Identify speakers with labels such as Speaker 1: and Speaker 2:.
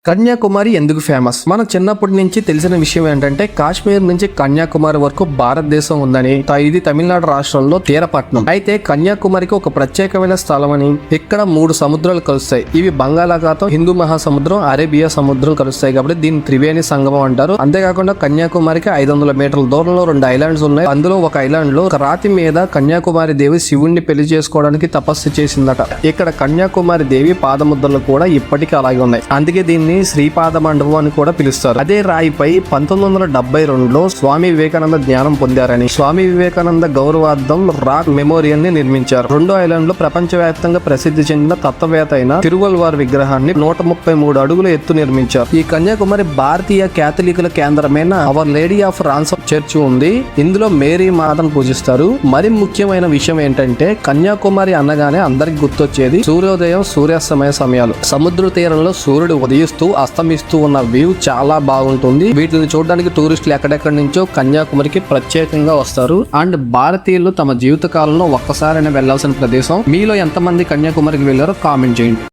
Speaker 1: కన్యాకుమారి ఎందుకు ఫేమస్? మన చిన్నప్పటి నుంచి తెలిసిన విషయం ఏంటంటే కాశ్మీర్ నుంచి కన్యాకుమారి వరకు భారతదేశం ఉందని, ఇది తమిళనాడు రాష్ట్రంలో తీరపట్నం. అయితే కన్యాకుమారికి ఒక ప్రత్యేకమైన స్థలం అని. ఇక్కడ 3 సముద్రాలు కలుస్తాయి. ఇవి బంగాళాఖాతం, హిందూ మహాసముద్రం, అరేబియా సముద్రం కలుస్తాయి కాబట్టి దీన్ని త్రివేణి సంగమం అంటారు. అంతేకాకుండా కన్యాకుమారికి 500 మీటర్ల దూరంలో 2 ఐలాండ్స్ ఉన్నాయి. అందులో ఒక ఐలాండ్ లో ఒక రాతి మీద కన్యాకుమారి దేవి శివుణ్ణి పెళ్లి చేసుకోవడానికి తపస్సు చేసిందట. ఇక్కడ కన్యాకుమారి దేవి పాదముద్రలు కూడా ఇప్పటికీ అలాగే ఉన్నాయి. అందుకే దీన్ని శ్రీపాద మండపం అని కూడా పిలుస్తారు. అదే రాయిపై 1972లో స్వామి వివేకానంద జ్ఞానం పొందారని స్వామి వివేకానంద గౌరవార్థం రాక్ మెమోరియల్ ని నిర్మించారు. 2వ ఐలాండ్ లో ప్రపంచవ్యాప్తంగా ప్రసిద్ధి చెందిన తత్వవేత్త అయిన తిరువల్వార్ విగ్రహాన్ని 133 అడుగుల ఎత్తు నిర్మించారు. ఈ కన్యాకుమారి భారతీయ క్యాథలికుల కేంద్రమైన Our Lady of Ransom Church ఉంది. ఇందులో మేరీ మాతను పూజిస్తారు. మరి ముఖ్యమైన విషయం ఏంటంటే కన్యాకుమారి అనగానే అందరికి గుర్తొచ్చేది సూర్యోదయం, సూర్యాస్తమయ సమయాలు. సముద్ర తీరంలో సూర్యుడు ఉదయిస్తూ అస్తమిస్తూ ఉన్న వ్యూ చాలా బాగుంటుంది. వీటిని చూడడానికి టూరిస్టులు ఎక్కడెక్కడి నుంచో కన్యాకుమారికి ప్రత్యేకంగా వస్తారు. అండ్ భారతీయులు తమ జీవిత కాలంలో ఒక్కసారైనా వెళ్లాల్సిన ప్రదేశం. మీలో ఎంతమంది కన్యాకుమారికి వెళ్లారో కామెంట్ చేయండి.